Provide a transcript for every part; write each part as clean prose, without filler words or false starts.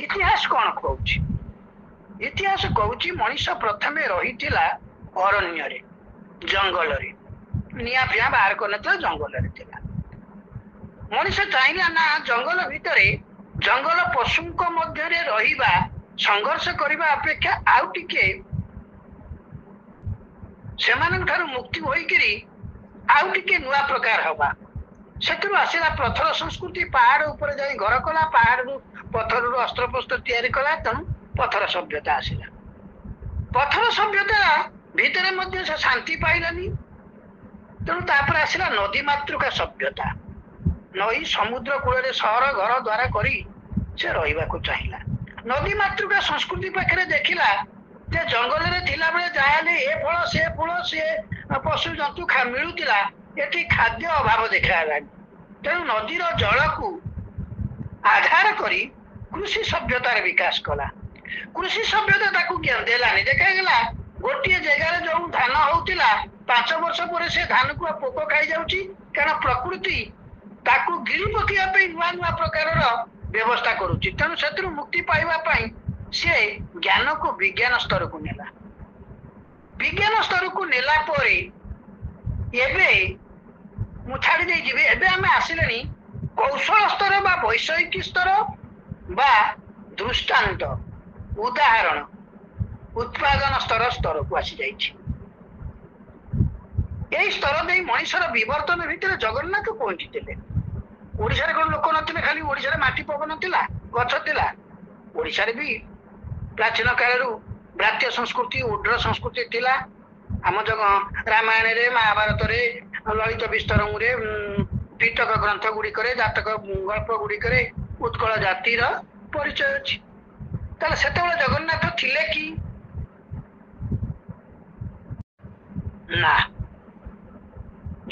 ଇତିହାସ କଣ କହୁଛି? ଇତିହାସ କହୁଛି ମଣିଷ ପ୍ରଥମେ ରହିଥିଲା ଅରଣ୍ୟରେ, ଜଙ୍ଗଲରେ, ନିଆଁ ଫିଆଁ ବାହାର କରିନଥିଲା, ଜଙ୍ଗଲରେ ଥିଲା। ମଣିଷ ଚାହିଁଲା ନା ଜଙ୍ଗଲ ଭିତରେ ଜଙ୍ଗଲ ପଶୁଙ୍କ ମଧ୍ୟରେ ରହିବା, ସଂଘର୍ଷ କରିବା ଅପେକ୍ଷା ଆଉ ଟିକେ ସେମାନଙ୍କ ଠାରୁ ମୁକ୍ତି ହୋଇକିରି ଆଉ ଟିକେ ନୂଆ ପ୍ରକାର ହବା। ସେଥିରୁ ଆସିଲା ପଥର ସଂସ୍କୃତି। ପାହାଡ ଉପରେ ଯାଇ ଘର କଲା, ପାହାଡରୁ ପଥରରୁ ଅସ୍ତ୍ରପସ୍ତ୍ର ତିଆରି କଲା, ତେଣୁ ପଥର ସଭ୍ୟତା ଆସିଲା। ପଥର ସଭ୍ୟତା ଭିତରେ ମଧ୍ୟ ସେ ଶାନ୍ତି ପାଇଲାନି, ତେଣୁ ତାପରେ ଆସିଲା ନଦୀ ମାତୃକା ସଭ୍ୟତା। ନଈ ସମୁଦ୍ର କୂଳରେ ସହର ଘର ଦ୍ୱାର କରି ସେ ରହିବାକୁ ଚାହିଁଲା। ନଦୀ ମାତୃକା ସଂସ୍କୃତି ପାଖରେ ଦେଖିଲା ଯେ ଜଙ୍ଗଲରେ ଥିଲାବେଳେ ଯାହାହେଲେ ଏ ଫଳ ସେ ଫଳ ସେ ପଶୁ ଜନ୍ତୁ ମିଳୁଥିଲା, ଏଠି ଖାଦ୍ୟ ଅଭାବ ଦେଖାଗଲାଣି। ତେଣୁ ନଦୀର ଜଳକୁ ଆଧାର କରି କୃଷି ସଭ୍ୟତାର ବିକାଶ କଲା। କୃଷି ସଭ୍ୟତା ତାକୁ ଦେଲାନି, ଦେଖାଗଲା ଗୋଟିଏ ଜାଗାରେ ଯୋଉ ଧାନ ହଉଥିଲା 5 ବର୍ଷ ପରେ ସେ ଧାନକୁ ପୋକ ଖାଇଯାଉଛି, କାରଣ ପ୍ରକୃତି ତାକୁ ଗିଳି ପକେଇବା ପାଇଁ ନୂଆ ନୂଆ ପ୍ରକାରର ବ୍ୟବସ୍ଥା କରୁଛି। ତେଣୁ ସେଥିରୁ ମୁକ୍ତି ପାଇବା ପାଇଁ ସେ ଜ୍ଞାନକୁ ବିଜ୍ଞାନ ସ୍ତରକୁ ନେଲା। ବିଜ୍ଞାନ ସ୍ତରକୁ ନେଲା ପରେ ଏବେ ମୁଁ ଛାଡି ଦେଇଯିବି, ଏବେ ଆମେ ଆସିଲେଣି କୌଶଳ ସ୍ତର ବା ବୈଷୟିକ ସ୍ତର ବା ଦୃଷ୍ଟାନ୍ତ, ଉଦାହରଣ, ଉତ୍ପାଦନ ସ୍ତରକୁ ଆସିଯାଇଛି। এই ସ୍ତର ଦେଇ ମଣିଷର ବିବର୍ତ୍ତନ ଭିତରେ ଜଗନ୍ନାଥ ପହଞ୍ଚିଥିଲେ। ଓଡିଶାରେ କଣ ଲୋକ ନଥିଲେ? ଖାଲି ଓଡିଶାରେ ମାଟି ପବନ ଥିଲା, ଗଛ ଥିଲା? ଓଡିଶାରେ ବି ପ୍ରାଚୀନ କାଳରୁ ବ୍ରାତ୍ୟ ସଂସ୍କୃତି, ଉଡ୍ର ସଂସ୍କୃତି ଥିଲା। ଆମ ରାମାୟଣରେ, ମହାଭାରତରେ, ଲଳିତ ବିସ୍ତରଙ୍ଗରେ, ପିଟକ ଗ୍ରନ୍ଥ ଗୁଡିକରେ, ଜାତକ ଗଳ୍ପ ଗୁଡିକରେ ଉତ୍କଳ ଜାତିର ପରିଚୟ ଅଛି। ତାହେଲେ ସେତେବେଳେ ଜଗନ୍ନାଥ ଥିଲେ କି? ନା,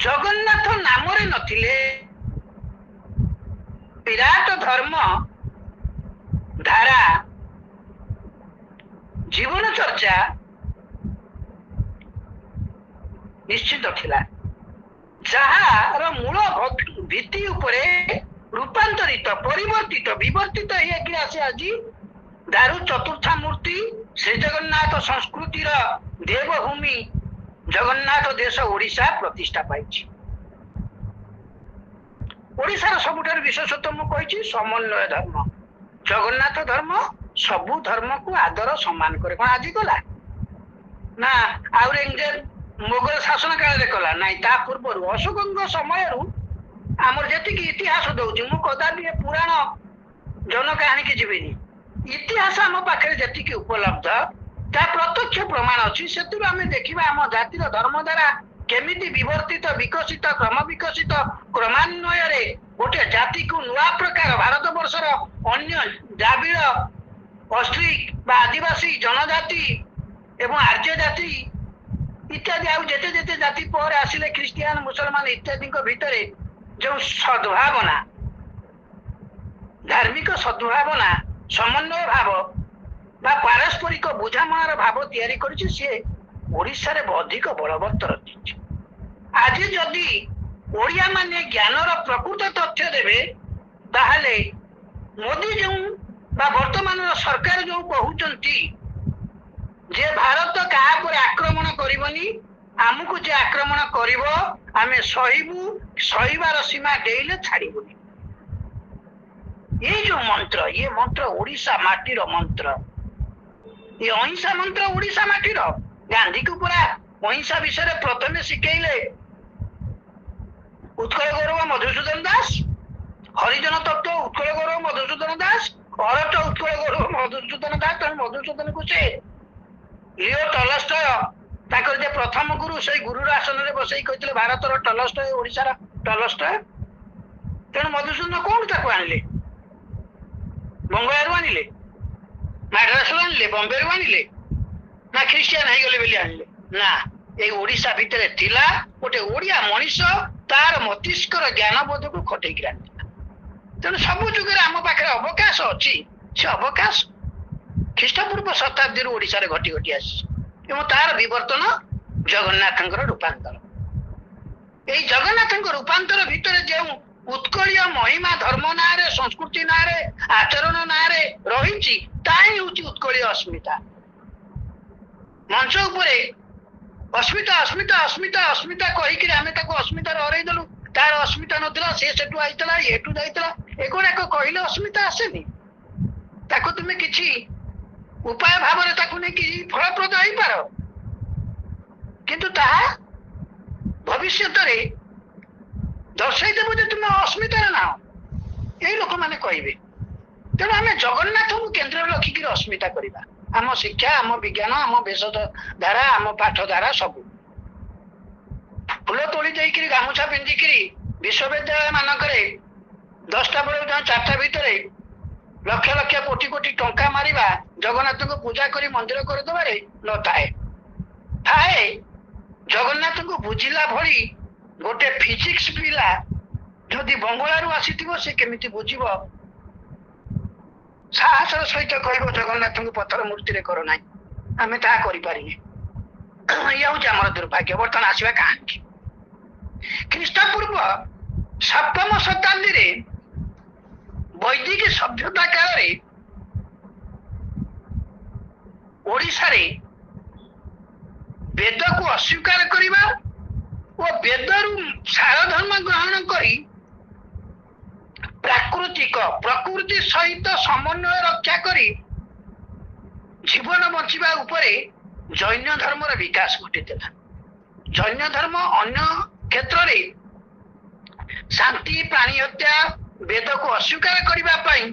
ଜଗନ୍ନାଥ ନାମରେ ନଥିଲେ। ବିରାଟ ଧର୍ମ ଧାରା, ଜୀବନ ଚର୍ଚ୍ଚା ନିଶ୍ଚିତ ଥିଲା, ଯାହାର ମୂଳ ଭିତ୍ତି ଉପରେ ରୂପାନ୍ତରିତ, ପରିବର୍ତ୍ତିତ, ବିବର୍ତ୍ତିତ ହେଇକି ଆସି ଆଜି ଦାରୁ ଚତୁର୍ଥା ମୂର୍ତ୍ତି ଶ୍ରୀ ଜଗନ୍ନାଥ ସଂସ୍କୃତିର ଦେବଭୂମି ଜଗନ୍ନାଥ ଦେଶ ଓଡିଶା ପ୍ରତିଷ୍ଠା ପାଇଛି। ଓଡିଶାର ସବୁଠାରୁ ବିଶେଷତ୍ୱ ମୁଁ କହିଛି ସମନ୍ୱୟ ଧର୍ମ। ଜଗନ୍ନାଥ ଧର୍ମ ସବୁ ଧର୍ମକୁ ଆଦର ସମ୍ମାନ କରେ। କଣ ଆଜି କଲା? ନା ଆଉରଙ୍ଗଜେବ ମୋଗଲ ଶାସନ କାଳରେ କଲା? ନାଇଁ, ତା ପୂର୍ବରୁ ଅଶୋକଙ୍କ ସମୟରୁ ଆମର ଯେତିକି ଇତିହାସ ଦଉଛି, ମୁଁ କଦାପି ପୁରାଣ ଜନ କାହାଣୀକି ଯିବିନି। ଇତିହାସ ଆମ ପାଖରେ ଯେତିକି ଉପଲବ୍ଧ, ତା ପ୍ରତ୍ୟକ୍ଷ ପ୍ରମାଣ ଅଛି। ସେଥିରୁ ଆମେ ଦେଖିବା ଆମ ଜାତିର ଧର୍ମ ଦ୍ୱାରା କେମିତି ବିବର୍ତ୍ତିତ, ବିକଶିତ, କ୍ରମ ବିକଶିତ, କ୍ରମାନ୍ୱୟରେ ଗୋଟେ ଜାତିକୁ ନୂଆ ପ୍ରକାର, ଭାରତ ବର୍ଷର ଅନ୍ୟ ଦ୍ରାବିଡ଼, ଅଷ୍ଟ୍ରିକ ବା ଆଦିବାସୀ ଜନଜାତି ଏବଂ ଆର୍ଯ୍ୟ ଜାତି ଇତ୍ୟାଦି ଆଉ ଯେତେ ଯେତେ ଜାତି ପରେ ଆସିଲେ, ଖ୍ରୀଷ୍ଟିଆନ, ମୁସଲମାନ ଇତ୍ୟାଦିଙ୍କ ଭିତରେ ଯେଉଁ ସଦ୍ଭାବନା, ଧାର୍ମିକ ସଦ୍ଭାବନା, ସମନ୍ୱୟ ଭାବ ବା ପାରସ୍ପରିକ ବୁଝାମଣାର ଭାବ ତିଆରି କରିଛି, ସିଏ ଓଡିଶାରେ ଅଧିକ ବଳବତ୍ତର ରହିଛି। ଆଜି ଯଦି ଓଡିଆ ମାନେ ଜ୍ଞାନର ପ୍ରକୃତ ତଥ୍ୟ ଦେବେ, ତାହେଲେ ମୋଦି ଯେଉଁ ବା ବର୍ତ୍ତମାନର ସରକାର ଯେଉଁ କହୁଛନ୍ତି ଯେ ଭାରତ କାହା ଉପରେ ଆକ୍ରମଣ କରିବନି, ଆମକୁ ଯେ ଆକ୍ରମଣ କରିବ ଆମେ ସହିବୁ, ସହିବାର ସୀମା ଡେଇଁଲେ ଛାଡିବୁନି, ଏଇ ଯୋଉ ମନ୍ତ୍ର, ଇଏ ମନ୍ତ୍ର ଓଡିଶା ମାଟିର ମନ୍ତ୍ର। ଏ ଅହିଂସା ମନ୍ତ୍ର ଓଡିଶା ମାଟିର। ଗାନ୍ଧୀକୁ ପୁରା ଅହିଂସା ବିଷୟରେ ପ୍ରଥମେ ଶିଖେଇଲେ ଉତ୍କଳ ଗୌରବ ମଧୁସୂଦନ ଦାସ, ହରିଜନ ତତ୍ତ୍ୱ ଉତ୍କଳ ଗୌରବ ମଧୁସୂଦନ ଦାସ, ଅରଟ ଉତ୍କଳ ଗୌରବ ମଧୁସୂଦନ ଦାସ। ତେଣୁ ମଧୁସୂଦନକୁ ସେ ଲିଓ ଟଲଷ୍ଟୟ ତାଙ୍କର ଯେ ପ୍ରଥମ ଗୁରୁ, ସେଇ ଗୁରୁର ଆସନରେ ବସେଇ କହିଥିଲେ ଭାରତର ଟଲଷ୍ଟୟ, ଓଡିଶାର ଟଲଷ୍ଟୟ। ତେଣୁ ମଧୁସୂଦନ କୋଉଠୁ ତାକୁ ଆଣିଲେ? ବଙ୍ଗଳାରୁ ଆଣିଲେ, ମାଡ୍ରାସରୁ ଆଣିଲେ, ବମ୍ବେରୁ ଆଣିଲେ, ନା ଖ୍ରୀଷ୍ଟିଆନ ହେଇଗଲେ ବୋଲି ଆଣିଲେ? ନା, ଏଇ ଓଡିଶା ଭିତରେ ଥିଲା ଗୋଟେ ଓଡିଆ ମଣିଷ, ତାର ମସ୍ତିଷ୍କର ଜ୍ଞାନ ବୋଧକୁ ଖଟେଇକି ଆଣିଥିଲା। ତେଣୁ ସବୁ ଯୁଗରେ ଆମ ପାଖରେ ଅବକାଶ ଅଛି। ସେ ଅବକାଶ ଖ୍ରୀଷ୍ଟପୂର୍ବ ଶତାବ୍ଦୀରୁ ଓଡିଶାରେ ଘଟି ଘଟି ଆସିଛି ଏବଂ ତାର ବିବର୍ତ୍ତନ ଜଗନ୍ନାଥଙ୍କର ରୂପାନ୍ତର। ଏଇ ଜଗନ୍ନାଥଙ୍କ ରୂପାନ୍ତର ଭିତରେ ଯେଉଁ ଉତ୍କଳୀୟ ମହିମା ଧର୍ମ ନାଁରେ, ସଂସ୍କୃତି ନାଁରେ, ଆଚରଣ ନାଁରେ ରହିଛି, କରୁଛି ତାହା ହିଁ ହେଉଛି ଉତ୍କଳୀୟ ଅସ୍ମିତା। ମଞ୍ଚ ଉପରେ ଅସ୍ମିତା ଅସ୍ମିତା ଅସ୍ମିତା ଅସ୍ମିତା କହିକିରି ଆମେ ତାକୁ ଅସ୍ମିତାରେ ହରେଇ ଦେଲୁ। ତାର ଅସ୍ମିତା ନଥିଲା, ସେ ସେଠୁ ଆଇଥିଲା, ଏଠୁ ଯାଇଥିଲା, ଏଗୁଡାକ କହିଲେ ଅସ୍ମିତା ଆସେନି। ତାକୁ ତୁମେ କିଛି ଉପାୟ ଭାବରେ ତାକୁ ନେଇକି ଫଳପ୍ରଦ ହେଇପାର, କିନ୍ତୁ ତାହା ଭବିଷ୍ୟତରେ ଦର୍ଶାଇ ଦେବ ଯେ ତୁମେ ଅସ୍ମିତାରେ ନାହ, ଏଇ ଲୋକମାନେ କହିବେ। ତେଣୁ ଆମେ ଜଗନ୍ନାଥଙ୍କୁ କେନ୍ଦ୍ରରେ ରଖିକିରି ଅସ୍ମିତା କରିବା। ଆମ ଶିକ୍ଷା, ଆମ ବିଜ୍ଞାନ, ଆମ ବେଶ ଧାରା, ଆମ ପାଠ ଧାରା ସବୁ ଫୁଲ ତୋଳି ଦେଇକିରି ଗାମୁଛା ପିନ୍ଧିକିରି ବିଶ୍ୱବିଦ୍ୟାଳୟ ମାନଙ୍କରେ 10ଟା ବେଳକୁ 4ଟା ଭିତରେ ଲକ୍ଷ ଲକ୍ଷ କୋଟି କୋଟି ଟଙ୍କା ମାରିବା ଜଗନ୍ନାଥଙ୍କୁ ପୂଜା କରି ମନ୍ଦିର କରିଦେବାରେ ନଥାଏ। ଥାଏ ଜଗନ୍ନାଥଙ୍କୁ ବୁଝିଲା ଭଳି ଗୋଟେ ଫିଜିକ୍ସ ପିଲା ଯଦି ବଙ୍ଗଳାରୁ ଆସିଥିବ ସେ କେମିତି ବୁଝିବ, ସାହସର ସହିତ କହିବ ଜଗନ୍ନାଥଙ୍କୁ ପଥର ମୂର୍ତ୍ତିରେ କର ନାହିଁ। ଆମେ ତାହା କରିପାରିନି। ଇଏ ହଉଛି ଆମର ଦୁର୍ଭାଗ୍ୟ। ବର୍ତ୍ତମାନ ଆସିବା କାହିଁକି? ଖ୍ରୀଷ୍ଟପୂର୍ବ 7ମ ଶତାବ୍ଦୀରେ ବୈଦିକ ସଭ୍ୟତା କାଳରେ ଓଡ଼ିଶାରେ ବେଦକୁ ଅସ୍ୱୀକାର କରିବା ଓ ବେଦରୁ ସାର ଧର୍ମ ଗ୍ରହଣ କରି ପ୍ରାକୃତିକ ପ୍ରକୃତି ସହିତ ସମନ୍ୱୟ ରକ୍ଷା କରି ଜୀବନ ବଞ୍ଚିବା ଉପରେ ଜୈନ ଧର୍ମର ବିକାଶ ଘଟିଥିଲା। ଜୈନ ଧର୍ମ ଅନ୍ୟ କ୍ଷେତ୍ରରେ ଶାନ୍ତି, ପ୍ରାଣୀ ହତ୍ୟା, ବେଦକୁ ଅସ୍ୱୀକାର କରିବା ପାଇଁ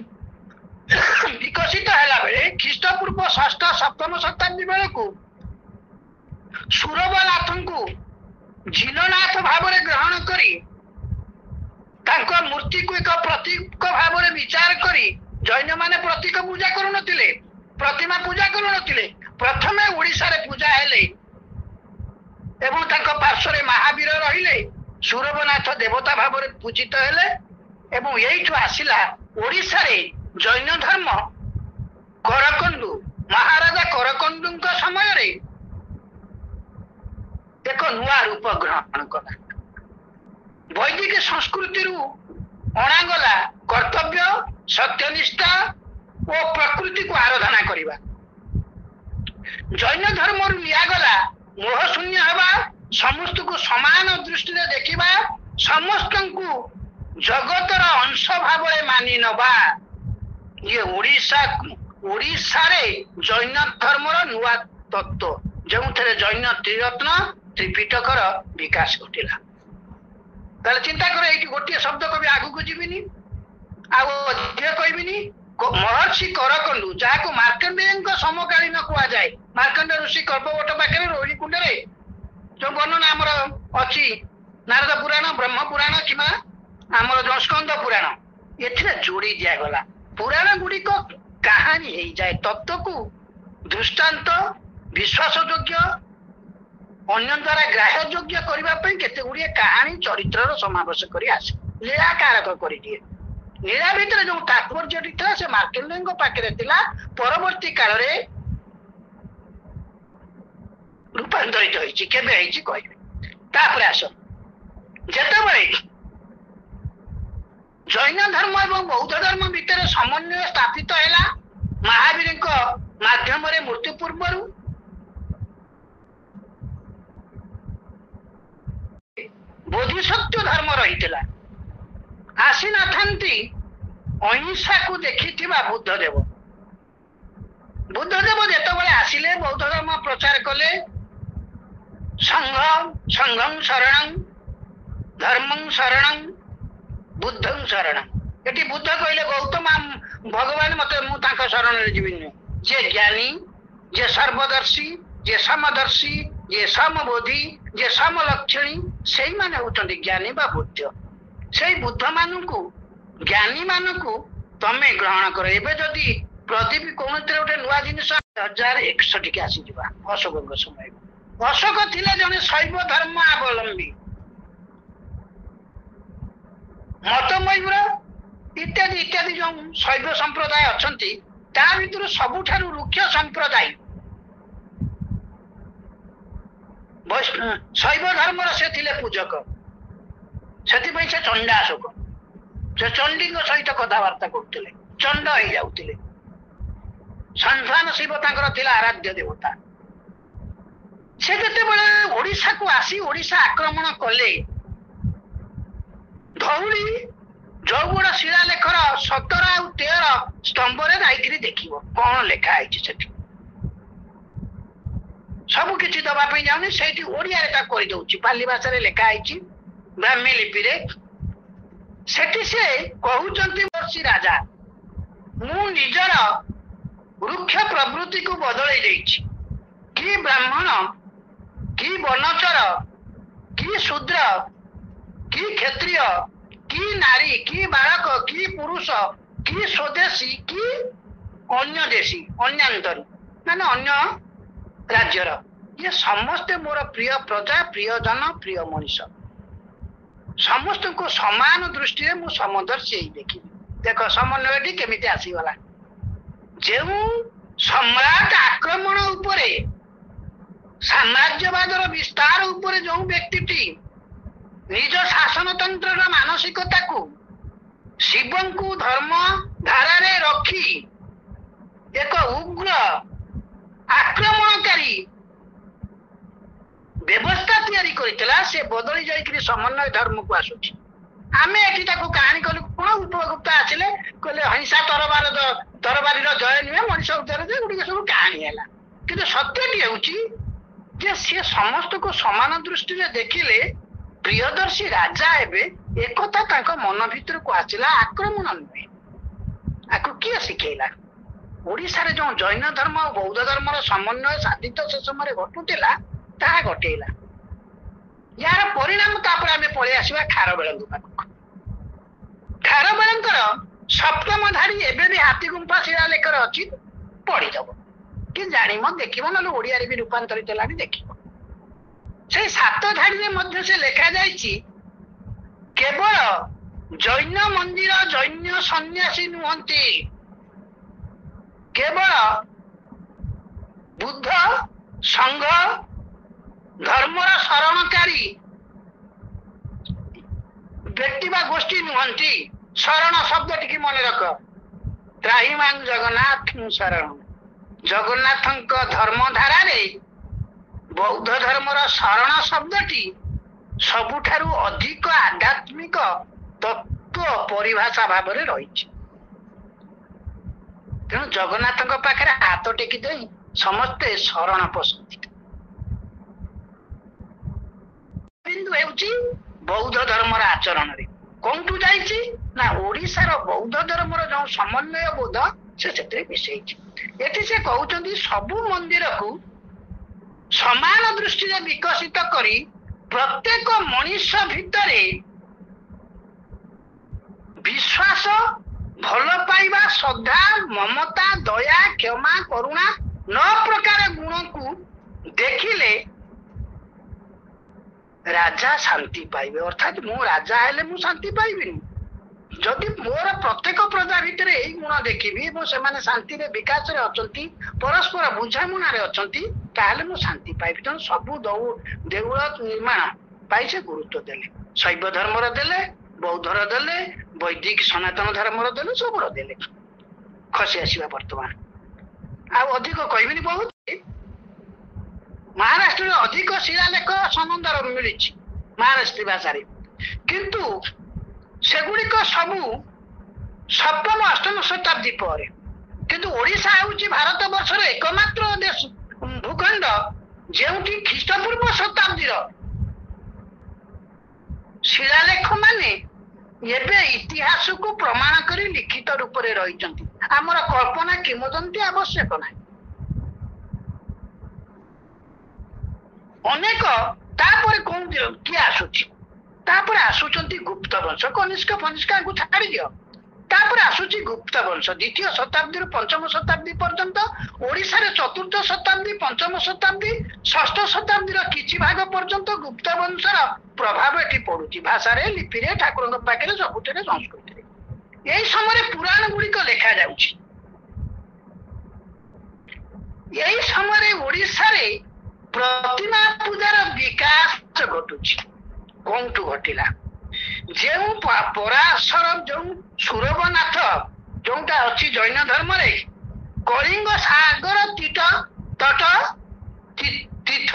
ବିକଶିତ ହେଲା ବେଳେ ଖ୍ରୀଷ୍ଟପୂର୍ବ 6ଠ 7ମ ଶତାବ୍ଦୀ ବେଳକୁ ସୁରବନାଥଙ୍କୁ ଜିନନାଥ ଭାବରେ ଗ୍ରହଣ କରି ତାଙ୍କ ମୂର୍ତ୍ତିକୁ ଏକ ପ୍ରତୀକ ଭାବରେ ବିଚାର କରି ଜୈନ ମାନେ ପ୍ରତୀକ ପୂଜା କରୁନଥିଲେ, ପ୍ରତିମା ପୂଜା କରୁନଥିଲେ। ପ୍ରଥମେ ଓଡ଼ିଶାରେ ପୂଜା ହେଲେ ଏବଂ ତାଙ୍କ ପାର୍ଶ୍ୱରେ ମହାବୀର ରହିଲେ, ସୁରବନାଥ ଦେବତା ଭାବରେ ପୂଜିତ ହେଲେ ଏବଂ ଏଇଠୁ ଆସିଲା ଓଡ଼ିଶାରେ ଜୈନ ଧର୍ମ। କରକଣ୍ଡୁ ମହାରାଜା କରକଣ୍ଡୁଙ୍କ ସମୟରେ ଏକ ନୂଆ ରୂପ ଗ୍ରହଣ କଲା। ବୈଦିକ ସଂସ୍କୃତିରୁ ଅଣାଗଲା କର୍ତ୍ତବ୍ୟ, ସତ୍ୟନିଷ୍ଠା ଓ ପ୍ରକୃତିକୁ ଆରାଧନା କରିବା। ଜୈନ ଧର୍ମରୁ ନିଆଗଲା ମୋହଶୂନ୍ୟ ହେବା, ସମସ୍ତଙ୍କୁ ସମାନ ଦୃଷ୍ଟିରେ ଦେଖିବା, ସମସ୍ତଙ୍କୁ ଜଗତର ଅଂଶ ଭାବରେ ମାନି ନେବା। ଇଏ ଓଡ଼ିଶାରେ ଜୈନ ଧର୍ମର ନୂଆ ତତ୍ତ୍ୱ, ଯେଉଁଥିରେ ଜୈନ ତ୍ରିରତ୍ନ ତ୍ରିପିଟକର ବିକାଶ ଘଟିଲା। ତାହେଲେ ଚିନ୍ତା କର, ଏଇଠି ଗୋଟିଏ ଶବ୍ଦ କବି ଆଗକୁ ଯିବିନି, ଆଉ ଅଧିକ କହିବିନି। ମହର୍ଷି କରକଣ୍ଡୁ, ଯାହାକୁ ମାର୍କଣ୍ଡେୟଙ୍କ ସମକାଳୀନ କୁହାଯାଏ। ମାର୍କଣ୍ଡେୟ ଋଷି କଳ୍ପବଟ ପାଖରେ ରୋହିଣୀ କୁଣ୍ଡରେ ଯୋଉ ବର୍ଣ୍ଣନା ଆମର ଅଛି, ନାରଦ ପୁରାଣ, ବ୍ରହ୍ମ ପୁରାଣ କିମ୍ବା ଆମର ଯୋଉ ସ୍କନ୍ଦ ପୁରାଣ, ଏଥିରେ ଯୋଡ଼ି ଦିଆଗଲା। ପୁରାଣ ଗୁଡ଼ିକ କାହାଣୀ ହେଇଯାଏ, ତତ୍ତ୍ୱକୁ ଦୃଷ୍ଟାନ୍ତ, ବିଶ୍ୱାସ ଯୋଗ୍ୟ, ଅନ୍ୟ ଦ୍ୱାରା ଗ୍ରାହ୍ୟ ଯୋଗ୍ୟ କରିବା ପାଇଁ କେତେ ଗୁଡ଼ିଏ କାହାଣୀ ଚରିତ୍ରର ସମାବେଶ କରି ଆସେ, ଲୀଳାକାରକ କରିଦିଏ। ଲୀଳା ଭିତରେ ଯୋଉ ତାତ୍ପର୍ଯ୍ୟଟି ଥିଲା ସେ ମାର୍କଣ୍ଡେୟଙ୍କ ପାଖରେ ଥିଲା, ପରବର୍ତ୍ତୀ କାଳରେ ରୂପାନ୍ତରିତ ହେଇଛି। କେବେ ହେଇଛି କହିବି। ତାପରେ ଆସ, ଯେତେବେଳେ ଜୈନ ଧର୍ମ ଏବଂ ବୌଦ୍ଧ ଧର୍ମ ଭିତରେ ସମନ୍ୱୟ ସ୍ଥାପିତ ହେଲା ମହାବୀରଙ୍କ ମାଧ୍ୟମରେ, ମୃତ୍ୟୁ ପୂର୍ବରୁ ବୋଧିସତ୍ତ୍ୱ ଧର୍ମ ରହିଥିଲା। ଆସିନଥାନ୍ତି ଅହିଂସାକୁ ଦେଖିଥିବା ବୁଦ୍ଧଦେବ। ବୁଦ୍ଧଦେବ ଯେତେବେଳେ ଆସିଲେ, ବୌଦ୍ଧ ଧର୍ମ ପ୍ରଚାର କଲେ, ସଂଘଂ ଶରଣଂ ଧର୍ମଂ ଶରଣଂ ବୁଦ୍ଧଂ ଶରଣଂ। ଏଠି ବୁଦ୍ଧ କହିଲେ ଗୌତମ ଭଗବାନ, ମତେ ମୁଁ ତାଙ୍କ ଶରଣରେ ଯିବିନି। ଯିଏ ଜ୍ଞାନୀ, ଯିଏ ସର୍ବଦର୍ଶୀ, ଯିଏ ସମଦର୍ଶୀ, ଯିଏ ସମବୋଧି, ଯିଏ ସମଲକ୍ଷଣୀ, ସେଇମାନେ ହଉଛନ୍ତି ଜ୍ଞାନୀ ବା ବୁଦ୍ଧ। ସେଇ ବୁଦ୍ଧ ମାନଙ୍କୁ, ଜ୍ଞାନୀ ମାନଙ୍କୁ ତମେ ଗ୍ରହଣ କର। ଏବେ ଯଦି ପ୍ରଦୀପ କୌଣସିରେ ଗୋଟେ ନୂଆ ଜିନିଷ 1061 ଟିକେ ଆସିଯିବା ଅଶୋକଙ୍କ ସମୟ। ଅଶୋକ ଥିଲେ ଜଣେ ଶୈବ ଧର୍ମ ଅବଲମ୍ବୀ, ମତମୟୂର ଇତ୍ୟାଦି ଇତ୍ୟାଦି ଯୋଉ ଶୈବ ସମ୍ପ୍ରଦାୟ ଅଛନ୍ତି, ତା ଭିତରୁ ସବୁଠାରୁ ରୁକ୍ଷ ସମ୍ପ୍ରଦାୟ ଶୈବ ଧର୍ମର ସେ ଥିଲେ ପୂଜକ। ସେଥିପାଇଁ ସେ ଚଣ୍ଡାଶୋକ, ସେ ଚଣ୍ଡୀଙ୍କ ସହିତ କଥାବାର୍ତ୍ତା କରୁଥିଲେ, ଚଣ୍ଡ ହେଇଯାଉଥିଲେ। ସନ୍ଧାନ ଶିବ ତାଙ୍କର ଥିଲା ଆରାଧ୍ୟ ଦେବତା। ସେ ଯେତେବେଳେ ଓଡିଶାକୁ ଆସି ଓଡିଶା ଆକ୍ରମଣ କଲେ, ଧଉଳି ଜଉଗଡ ଶିଳାଲେଖର 17 ଆଉ 13 ସ୍ତମ୍ଭରେ ଯାଇକିରି ଦେଖିବ କଣ ଲେଖା ହେଇଛି ସେଠି। ସବୁ କିଛି ଦବା ପାଇଁ ଯାଉନି, ସେଇଠି ଓଡିଆରେ ତାକୁ କହିଦଉଛି, ପାଲି ଭାଷାରେ ଲେଖା ହେଇଛି ବ୍ରାହ୍ମୀ ଲିପିରେ। ସେଠି ସେ କହୁଛନ୍ତି ବର୍ଷି ରାଜା, ମୁଁ ନିଜର ବୃକ୍ଷ ପ୍ରବୃତ୍ତିକୁ ବଦଳେଇ ଦେଇଛି। କି ବ୍ରାହ୍ମଣ, କି ବନଚର, କି ଶୂଦ୍ର, କି କ୍ଷତ୍ରିୟ, କି ନାରୀ, କି ବାଳକ, କି ପୁରୁଷ, କି ସ୍ୱଦେଶୀ, କି ଅନ୍ୟ ଦେଶୀ, ଅନ୍ୟାନ୍ତରୀ ମାନେ ଅନ୍ୟ ରାଜ୍ୟର, ଇଏ ସମସ୍ତେ ମୋର ପ୍ରିୟ ପ୍ରଜା, ପ୍ରିୟଜନ, ପ୍ରିୟ ମଣିଷ। ସମସ୍ତଙ୍କୁ ସମାନ ଦୃଷ୍ଟିରେ ମୁଁ ସମଦର୍ଶୀ ହେଇ ଦେଖିବି। ଦେଖ ସମନ୍ୱୟଟି କେମିତି ଆସିଗଲା। ଯେଉଁ ସମ୍ରାଟ ଆକ୍ରମଣ ଉପରେ, ସାମ୍ରାଜ୍ୟବାଦର ବିସ୍ତାର ଉପରେ ଯେଉଁ ବ୍ୟକ୍ତିଟି ନିଜ ଶାସନତନ୍ତ୍ରର ମାନସିକତାକୁ ଶିବଙ୍କୁ ଧର୍ମ ଧାରାରେ ରଖି ଏକ ଉଗ୍ର ଆକ୍ରମଣକାରୀ ବ୍ୟବସ୍ଥା ତିଆରି କରିଥିଲା, ସେ ବଦଳି ଯାଇକରି ସମନ୍ୱୟ ଧର୍ମକୁ ଆସୁଛି। ଆମେ ଏଠି ତାକୁ କାହାଣୀ କଲୁ କଣ, ଉପଗୁପ୍ତ ଆସିଲେ କହିଲେ ହିଂସା ତରବାରୀର ଜୟ ନୁହେଁ, ମଣିଷ ଉଦ୍ଧାର ଯେ, ଗୁଡିକ ସବୁ କାହାଣୀ ହେଲା। କିନ୍ତୁ ସତ୍ୟଟି ହେଉଛି ଯେ ସିଏ ସମସ୍ତଙ୍କୁ ସମାନ ଦୃଷ୍ଟିରେ ଦେଖିଲେ ପ୍ରିୟଦର୍ଶୀ ରାଜା ହେବେ, ଏକଥା ତାଙ୍କ ମନ ଭିତରକୁ ଆସିଲା। ଆକ୍ରମଣ ନୁହେଁ, ଆକୁ କିଏ ଶିଖେଇଲା? ଓଡିଶାରେ ଯୋଉ ଜୈନ ଧର୍ମ ଆଉ ବୌଦ୍ଧ ଧର୍ମର ସମନ୍ୱୟ ସାଧିତ ସେ ସମୟରେ ଘଟୁଥିଲା, ତାହା ଘଟେଇଲା। ଯାହାର ପରିଣାମ ତାପରେ ଆମେ ପଳେଇ ଆସିବା ଖାରବେଳଙ୍କ ପାଖକୁ। ଖାରବେଳଙ୍କର ସପ୍ତମ ଧାଡି ଏବେ ବି ହାତୀଗୁମ୍ଫା ଶିଳାଲେଖରେ ଅଛି, ପଢିଦବ କି ଜାଣିବ, ଦେଖିବ, ନହେଲେ ଓଡିଆରେ ବି ରୂପାନ୍ତରିତ ହେଲାଣି ଦେଖିବ। ସେଇ 7 ଧାଡିରେ ମଧ୍ୟ ସେ ଲେଖା ଯାଇଛି, କେବଳ ଜୈନ ମନ୍ଦିର ଜୈନ ସନ୍ନ୍ୟାସୀ ନୁହନ୍ତି, କେବଳ ବୁଦ୍ଧ ସଂଘ ଧର୍ମର ଶରଣକାରୀ ବ୍ୟକ୍ତି ବା ଗୋଷ୍ଠୀ ନୁହନ୍ତି। ଶରଣ ଶବ୍ଦ ଟିକେ ମନେ ରଖ, ତ୍ରାହିମାଂ ଜଗନ୍ନାଥ ଶରଣ। ଜଗନ୍ନାଥଙ୍କ ଧର୍ମ ଧାରାରେ ବୌଦ୍ଧ ଧର୍ମର ଶରଣ ଶବ୍ଦଟି ସବୁଠାରୁ ଅଧିକ ଆଧ୍ୟାତ୍ମିକ ତତ୍ତ୍ୱ ପରିଭାଷା ଭାବରେ ରହିଛି। ତେଣୁ ଜଗନ୍ନାଥଙ୍କ ପାଖରେ ହାତ ଟେକି ଦେଇ ସମସ୍ତେ ଶରଣ ପଶନ୍ତି। ବିନ୍ଦୁ ହେଉଛି ବୌଦ୍ଧ ଧର୍ମର ଆଚରଣରେ କୋଉଠୁ ଯାଇଛି ନା ଓଡିଶାର ବୌଦ୍ଧ ଧର୍ମର ଯୋଉ ସମନ୍ୱୟ ବୋଧ ସେ ସେଥିରେ ମିଶେଇଛି। ଏଠି ସେ କହୁଛନ୍ତି ସବୁ ମନ୍ଦିରକୁ ସମାନ ଦୃଷ୍ଟିରେ ବିକଶିତ କରି ପ୍ରତ୍ୟେକ ମଣିଷ ଭିତରେ ବିଶ୍ୱାସ, ଭଲ ପାଇବା, ଶ୍ରଦ୍ଧା, ମମତା, ଦୟା, କ୍ଷମା, କରୁଣା 9 ପ୍ରକାର ଗୁଣକୁ ଦେଖିଲେ ରାଜା ଶାନ୍ତି ପାଇବେ। ଅର୍ଥାତ୍ ମୁଁ ରାଜା ହେଲେ ମୁଁ ଶାନ୍ତି ପାଇବିନି, ଯଦି ମୋର ପ୍ରତ୍ୟେକ ପ୍ରଜା ଭିତରେ ଏଇ ଗୁଣ ଦେଖିବି ଏବଂ ସେମାନେ ଶାନ୍ତିରେ ବିକାଶରେ ଅଛନ୍ତି, ପରସ୍ପର ବୁଝାମଣାରେ ଅଛନ୍ତି, ତାହେଲେ ମୁଁ ଶାନ୍ତି ପାଇବି। ତେଣୁ ସବୁ ଦେଉଳ ନିର୍ମାଣ ପାଇଁ ସେ ଗୁରୁତ୍ୱ ଦେଲେ। ଶୈବ ଧର୍ମର ଦେଲେ, ବୌଦ୍ଧର ଦେଲେ, ବୈଦିକ ସନାତନ ଧର୍ମର ଦେଲେ, ସବୁର ଦେଲେ। ଖସି ଆସିବା ବର୍ତ୍ତମାନ ଆଉ ଅଧିକ କହିବିନି। ବହୁତ ମହାରାଷ୍ଟ୍ରରେ ଅଧିକ ଶିଳାଲେଖ ସନନ୍ଦର ମିଳିଛି ମହାରାଷ୍ଟ୍ରୀ ଭାଷାରେ, କିନ୍ତୁ ସେଗୁଡିକ ସବୁ 7ମ 8ମ ଶତାବ୍ଦୀ ପରେ। କିନ୍ତୁ ଓଡିଶା ହେଉଛି ଭାରତ ବର୍ଷର ଏକମାତ୍ର ଦେଶ ଭୂଖଣ୍ଡ ଯେଉଁଠି ଖ୍ରୀଷ୍ଟପୂର୍ବ ଶତାବ୍ଦୀର ଶିଳାଲେଖ ମାନେ ଏବେ ଇତିହାସକୁ ପ୍ରମାଣ କରି ଲିଖିତ ରୂପରେ ରହିଛନ୍ତି। ଆମର କଳ୍ପନା କିମ୍ବଦନ୍ତୀ ଆବଶ୍ୟକ ନାହିଁ। ଅନେକ ତାପରେ କିଏ ଆସୁଛି, ତାପରେ ଆସୁଛନ୍ତି ଗୁପ୍ତ ବଂଶ, କନିଷ୍କ ଫନିଷ୍କାଙ୍କୁ ଛାଡି ଦିଅ, ତାପରେ ଆସୁଛି ଗୁପ୍ତ ବଂଶ। 2ୟ ଶତାବ୍ଦୀରୁ 5ମ ଶତାବ୍ଦୀ ପର୍ଯ୍ୟନ୍ତ ଓଡିଶାରେ 4ର୍ଥ ଶତାବ୍ଦୀ, 5ମ ଶତାବ୍ଦୀ, 6ଠ ଶତାବ୍ଦୀର କିଛି ଭାଗ ପର୍ଯ୍ୟନ୍ତ ଗୁପ୍ତ ବଂଶର ପ୍ରଭାବ ଏଠି ପଡୁଛି। ଭାଷାରେ, ଲିପିରେ, ଠାକୁରଙ୍କ ପାଖରେ, ସବୁଥିରେ, ସଂସ୍କୃତିରେ। ଏଇ ସମୟରେ ପୁରାଣ ଗୁଡିକ ଲେଖା ଯାଉଛି। ଏଇ ସମୟରେ ଓଡିଶାରେ ପ୍ରତିମା ପୂଜାର ବିକାଶ ଘଟୁଛି। କୋଉଠୁ ଘଟିଲା? ଯେଉଁ ପରାଶର, ଯୋଉ ସୁରବନାଥ ଯୋଉଟା ଅଛି ଜୈନ ଧର୍ମରେ, କଳିଙ୍ଗ ସାଗର ତଟ ତୀର୍ଥ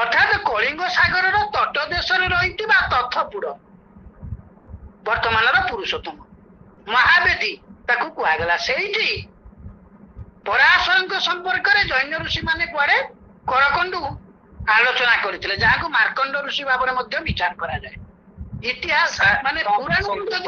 ଅର୍ଥାତ କଳିଙ୍ଗ ସାଗରର ତଟ ଦେଶରେ ରହିଥିବା ତଥପୁର ବର୍ତ୍ତମାନର ପୁରୁଷୋତ୍ତମ ମହାବେଦୀ ତାକୁ କୁହାଗଲା। ସେଇଠି ପରାଶରଙ୍କ ସମ୍ପର୍କରେ ଜୈନ ଋଷି ମାନେ କୁଆଡେ କରକଣ୍ଡୁ ଆଲୋଚନା କରିଥିଲେ, ଯାହାକୁ ମାର୍କଣ୍ଡ ଋଷି ଭାବରେ ମଧ୍ୟ ବିଚାର କରାଯାଏ। ଇତିହାସ ମାନେ ପୁରାଣ ଯଦି